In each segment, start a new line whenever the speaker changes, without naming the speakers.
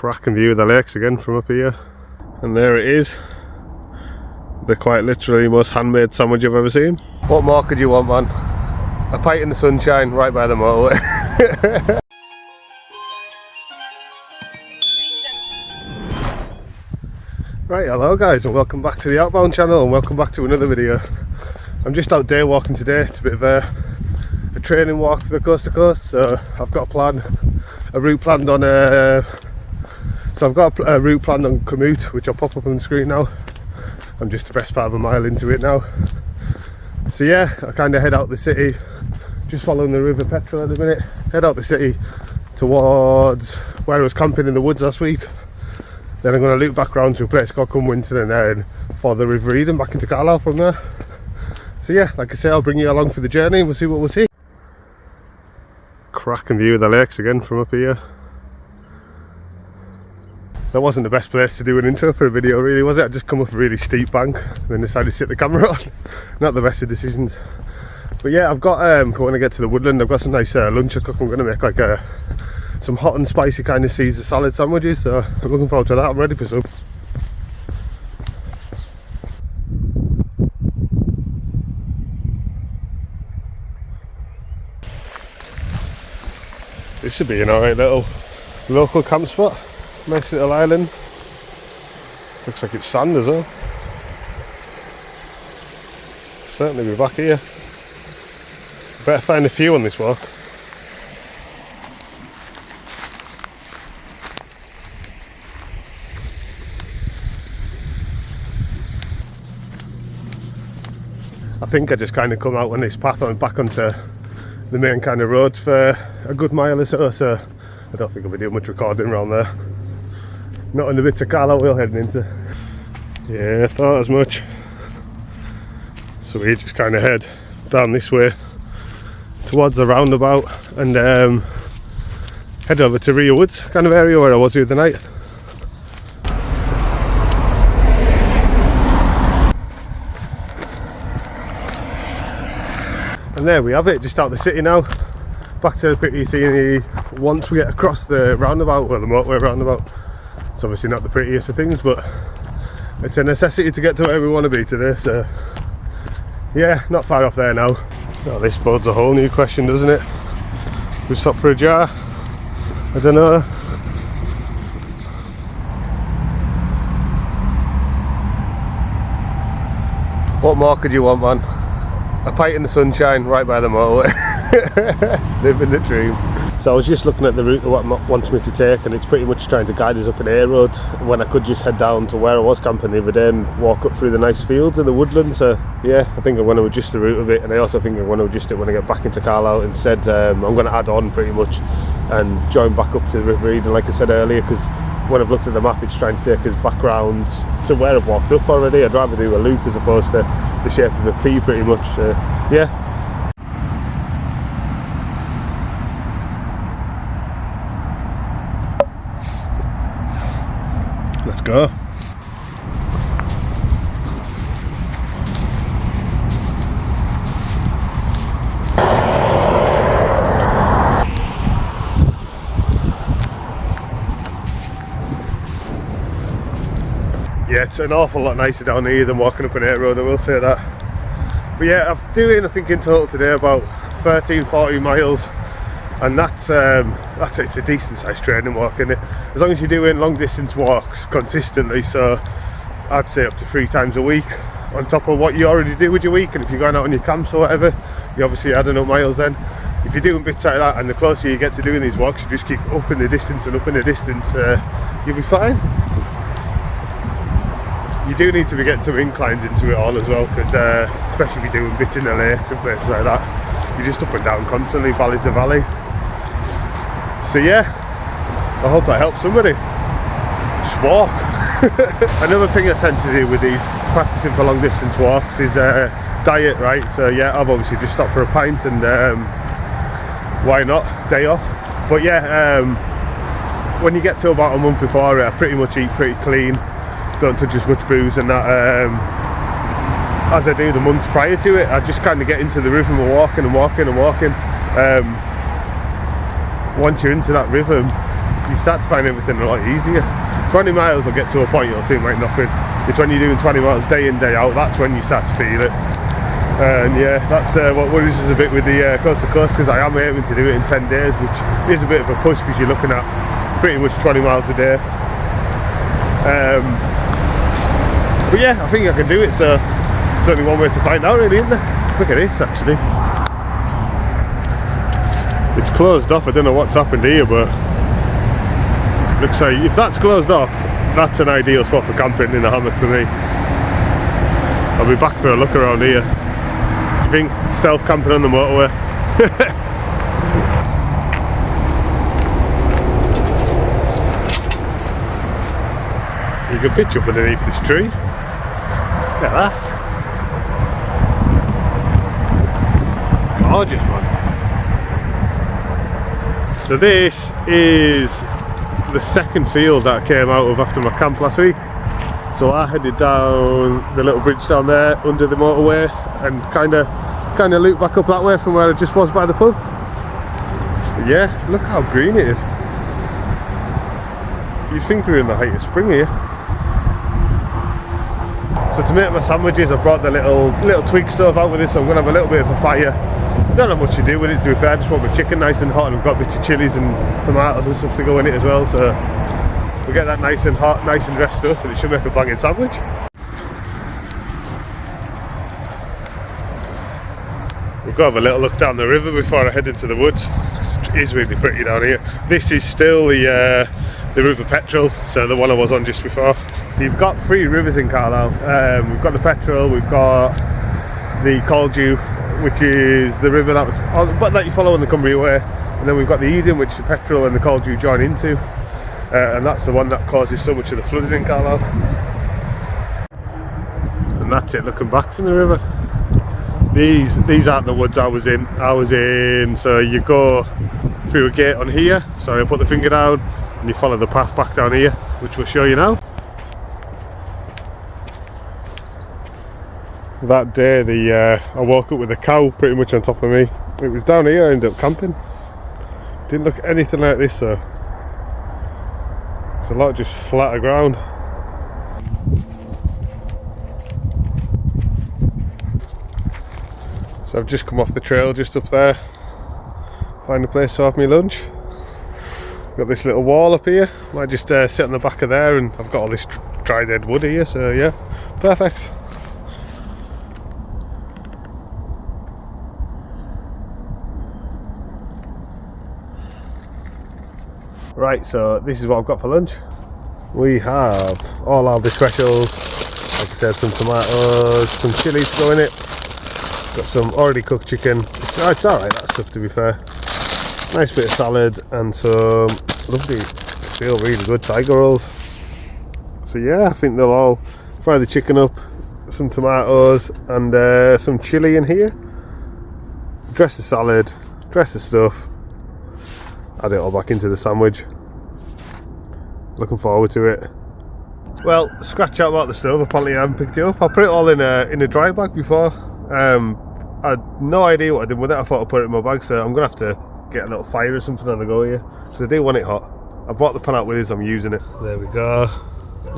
Cracking view of the lakes again from up here. And there it is. The quite literally most handmade sandwich I've ever seen. What more could you want, man? A pint in the sunshine right by the motorway. Right, hello guys, and welcome back to the Outbound channel, and welcome back to another video. I'm just out day walking today. It's a bit of a training walk for the coast to coast, so I've got a route planned on Commute, which I'll pop up on the screen now. I'm just the best part of a mile into it now. So yeah, I kind of head out the city, just following the River Petrel at the minute. Head out the city towards where I was camping in the woods last week. Then I'm going to loop back round to a place called Cumwinton and then for the River Eden back into Carlisle from there. So yeah, like I say, I'll bring you along for the journey and we'll see what we'll see. Cracking view of the lakes again from up here. That wasn't the best place to do an intro for a video really, was it? I just come up a really steep bank and then decided to sit the camera on. Not the best of decisions. But yeah, I've got, for when I get to the woodland, I've got some nice lunch to cook. I'm going to make like some hot and spicy kind of Caesar salad sandwiches, so I'm looking forward to that. I'm ready for some. This should be an alright little local camp spot. Nice little island. Looks like it's sand as well. Certainly be back here. Better find a few on this walk. I think I just kind of come out on this path on back onto the main kind of roads for a good mile or so I don't think I'll be doing much recording around there. Not in the bits of Carlisle we're heading into. Yeah, I thought as much. So we just kind of head down this way towards the roundabout and head over to Rio Woods, kind of area where I was the other night. And there we have it, just out the city now. Back to the pretty scenery once we get across the roundabout, or the motorway roundabout. It's obviously not the prettiest of things, but it's a necessity to get to where we want to be today, so yeah, not far off there now. Oh, this bodes a whole new question, doesn't it? We stop for a jar? I don't know. What more could you want, man? A pint in the sunshine right by the motorway. Living the dream. So I was just looking at the route that what wants me to take, and it's pretty much trying to guide us up an A road when I could just head down to where I was camping the other day and walk up through the nice fields in the woodland. So yeah, I think I want to adjust the route a bit, and I also think I want to adjust it when I get back into Carlisle. Instead I'm going to add on pretty much and join back up to the River Eden like I said earlier, because when I've looked at the map it's trying to take us back round to where I've walked up already. I'd rather do a loop as opposed to the shape of a P pretty much. So yeah. Let's go. Yeah, it's an awful lot nicer down here than walking up an A road, I will say that. But yeah, I'm doing, I think in total today about 13-14 miles, and that's it's a decent sized training walk, isn't it? As long as you're doing long distance walks consistently, so I'd say up to 3 times a week on top of what you already do with your week. And if you're going out on your camps or whatever, you obviously adding up miles then. If you're doing bits like that, and the closer you get to doing these walks, you just keep upping the distance and upping the distance, you'll be fine. You do need to be getting some inclines into it all as well, because especially if you're doing bits in the lakes and places like that, you're just up and down constantly, valley to valley. So yeah, I hope that helps somebody. Just walk. Another thing I tend to do with these practicing for long distance walks is diet, right? So yeah, I've obviously just stopped for a pint, and why not, day off. But yeah, when you get to about a month before it, I pretty much eat pretty clean, don't touch as much booze and that as I do the months prior to it. I just kind of get into the rhythm of walking and walking and walking. Once you're into that rhythm, you start to find everything a lot easier. 20 miles will get to a point you'll seem like nothing. It's when you're doing 20 miles day in, day out, that's when you start to feel it. And yeah, that's what worries us a bit with the coast to coast, because I am aiming to do it in 10 days, which is a bit of a push because you're looking at pretty much 20 miles a day. But yeah, I think I can do it, so there's only one way to find out really, isn't there? Look at this actually. It's closed off, I don't know what's happened here, but looks like if that's closed off, that's an ideal spot for camping in a hammock for me. I'll be back for a look around here. I think stealth camping on the motorway. You can pitch up underneath this tree. Look at that. Gorgeous, man. So this is the second field that I came out of after my camp last week. So I headed down the little bridge down there under the motorway and kind of looped back up that way from where I just was by the pub. But yeah, look how green it is. You'd think we're in the height of spring here. So to make my sandwiches, I brought the little twig stove out with this, so I'm going to have a little bit of a fire. I don't have much to do with it, to be fair. I just want my chicken nice and hot, and I've got bits of chilies and tomatoes and stuff to go in it as well, so we get that nice and hot, nice and dressed stuff, and it should make a banging sandwich. We've got to have a little look down the river before I head into the woods. It is really pretty down here. This is still the River Petrel, so the one I was on just before. You've got 3 rivers in Carlisle. We've got the Petrel, we've got the Caldew, which is the river that was but that you follow on the Cumbria Way, and then we've got the Eden, which the Petrel and the Caldew join into, and that's the one that causes so much of the flooding in Carlisle. And that's it looking back from the river. These aren't the woods I was in. So you go through a gate on here, sorry I put the finger down, and you follow the path back down here, which we'll show you now. That day I woke up with a cow pretty much on top of me. It was down here, I ended up camping. Didn't look anything like this though. It's a lot just flatter ground. So I've just come off the trail just up there. Find a place to have my lunch. Got this little wall up here. Might just sit on the back of there, and I've got all this dry dead wood here, so yeah, perfect. Right, so this is what I've got for lunch. We have all our specials, like I said, some tomatoes, some chilies to go in it. Got some already cooked chicken. It's alright, that stuff, to be fair. Nice bit of salad and some lovely, feel really good tiger rolls. So yeah, I think they'll all fry the chicken up, some tomatoes and some chilli in here. Dress the salad, dress the stuff. Add it all back into the sandwich. Looking forward to it. Well, scratch out about the stove, apparently I haven't picked it up. I put it all in a dry bag before. I had no idea what I did with it. I thought I'd put it in my bag, so I'm going to have to get a little fire or something on the go here, because I do want it hot. I brought the pan out with us, I'm using it. There we go.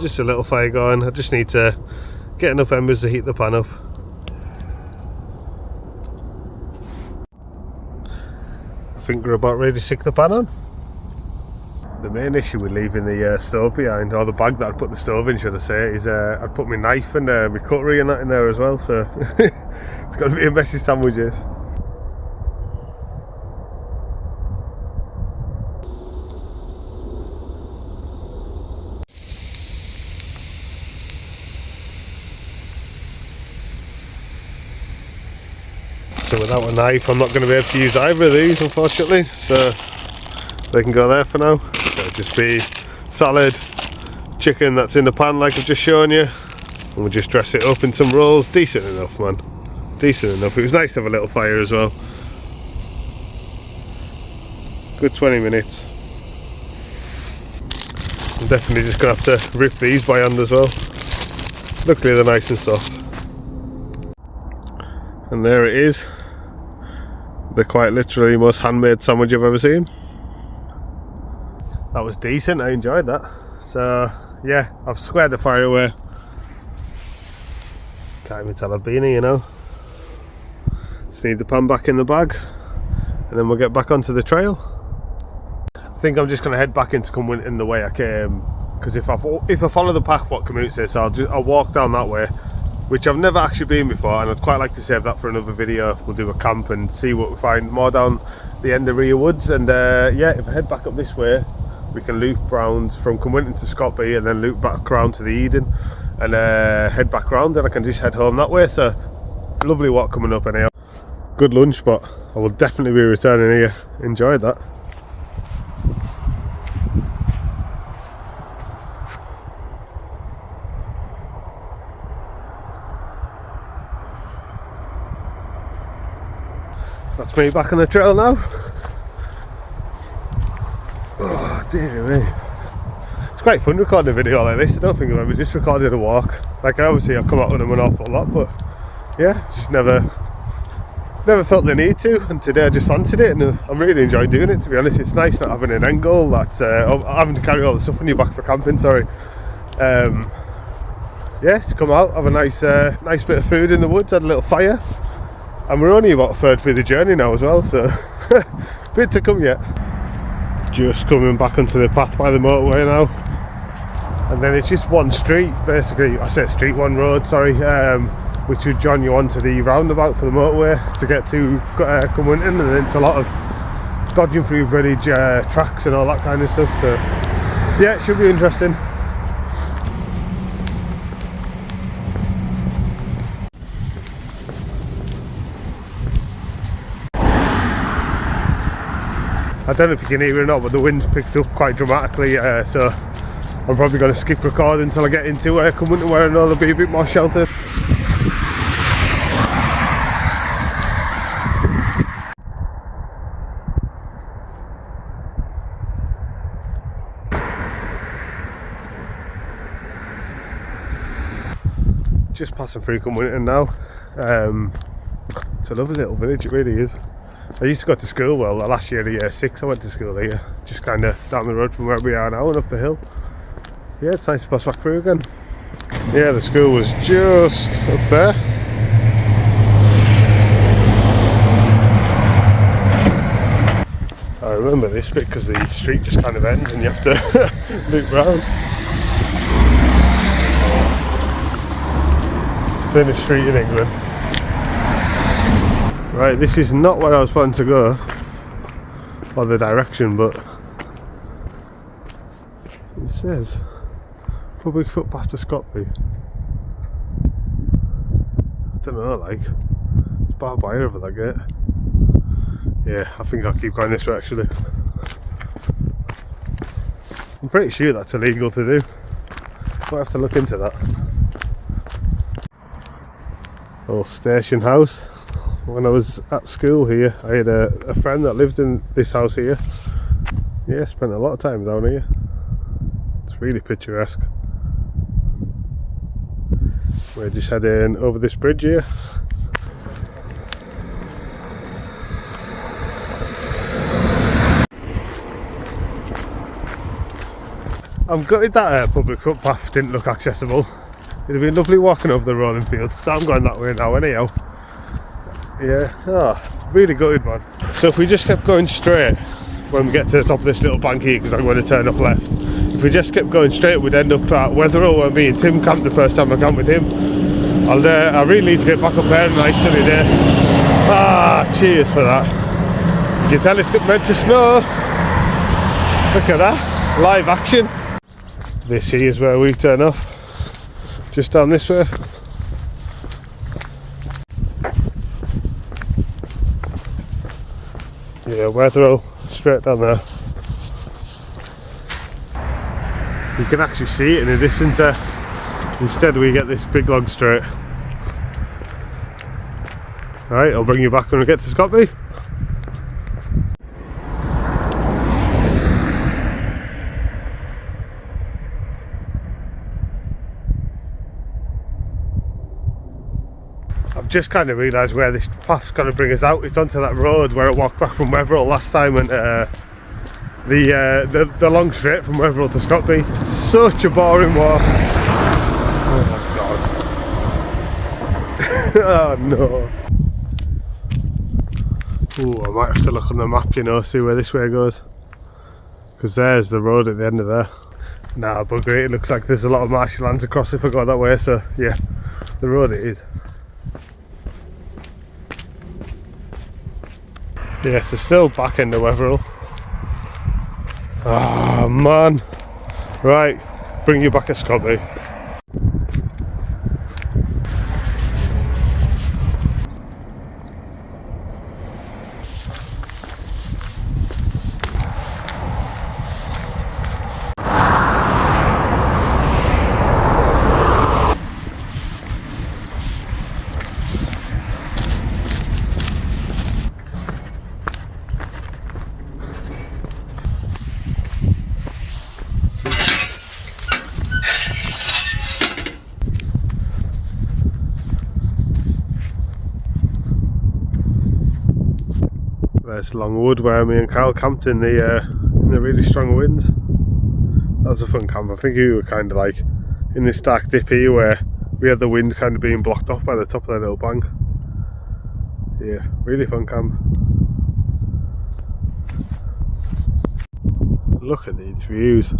Just a little fire going. I just need to get enough embers to heat the pan up. I think we're about ready to stick the pan on. The main issue with leaving the stove behind, or the bag that I'd put the stove in, should I say, is I'd put my knife and my cutlery and that in there as well, so it's got to be a messy sandwich. So without a knife I'm not going to be able to use either of these, unfortunately, so they can go there for now. So it'll just be salad, chicken that's in the pan like I've just shown you, and we'll just dress it up in some rolls. Decent enough, man, decent enough. It was nice to have a little fire as well. Good 20 minutes. I'm definitely just going to have to rip these by hand as well. Luckily they're nice and soft. And there it is. They're quite literally the most handmade sandwich I've ever seen. that was decent. I enjoyed that. So yeah, I've squared the fire away. Can't even tell I've been here, you know. Just need the pan back in the bag, and then we'll get back onto the trail. I think I'm just going to head back into Cumwinton the way I came, because if I follow the path what commutes this, I'll walk down that way, which I've never actually been before, and I'd quite like to save that for another video. We'll do a camp and see what we find more down the end of Rhea Woods, and yeah, if I head back up this way, we can loop round from Cumwinton to Scotby, and then loop back round to the Eden, and head back round, and I can just head home that way. So lovely walk coming up anyhow. Good lunch spot. I will definitely be returning here. Enjoyed that. That's me back on the trail now. Oh dear me. It's quite fun recording a video like this. I don't think I've ever just recorded a walk. Like obviously I've come out with them an awful lot, but yeah, just never felt the need to, and today I just fancied it, and I'm really enjoying doing it, to be honest. It's nice not having an end goal, that's having to carry all the stuff on your back for camping, sorry. Yeah, to come out, have a nice bit of food in the woods, had a little fire, and we're only about a third through the journey now as well, so bit to come yet. Just coming back onto the path by the motorway now, and then it's just one street, basically. I say street, one road, sorry, which would join you onto the roundabout for the motorway to get to Cumwinton, and then it's a lot of dodging through village tracks and all that kind of stuff, so yeah, it should be interesting. I don't know if you can hear it or not, but the wind's picked up quite dramatically, so I'm probably going to skip recording until I get into Cumwinton, where I know there'll be a bit more shelter. Just passing through Cumwinton now. It's a lovely little village, it really is. I used to go to school, well, last year, year 6, I went to school here, just kind of down the road from where we are now and up the hill. Yeah, it's nice to pass back through again. Yeah, the school was just up there. I remember this bit because the street just kind of ends and you have to loop round. Thinnest street in England. Right, this is not where I was planning to go, or the direction, but it says public footpath to Scotby. I don't know, like, it's barbed wire over that gate. Yeah, I think I'll keep going this way actually. I'm pretty sure that's illegal to do. Might have to look into that. Old station house. When I was at school here, I had a friend that lived in this house here. Yeah, spent a lot of time down here. It's really picturesque. We're just heading over this bridge here. I'm gutted that public footpath didn't look accessible. It'd have been lovely walking over the rolling fields, because I'm going that way now anyhow. Yeah, oh, really gutted, man. So if we just kept going straight when we get to the top of this little bank here, because I'm going to turn off left, if we just kept going straight we'd end up at Wetherall, where me and Tim camped the first time I camped with him. I really need to get back up there on a nice sunny day. Ah, cheers for that. You can tell it's meant to snow. Look at that, live action. This here is where we turn off, just down this way. Yeah, Wetherall, straight down there. You can actually see it in the distance there. Instead we get this big log straight. Alright, I'll bring you back when we get to Scotby. I've just kind of realised where this path's going to bring us out. It's onto that road where I walked back from Wetherall last time, and the long straight from Wetherell to Scotby. Such a boring walk. Oh my god. Oh no. Ooh, I might have to look on the map, you know, see where this way goes. Because there's the road at the end of there. Nah, bugger it, it looks like there's a lot of marshy lands across if I go that way, so yeah, the road it is. Yes, they're still back into Wetherell. Ah, man. Right, bring you back a Scotby. There's Longwood where me and Kyle camped in the really strong winds. That was a fun camp. I think we were kind of like in this dark dip here where we had the wind kind of being blocked off by the top of that little bank. Yeah, really fun camp. Look at these views.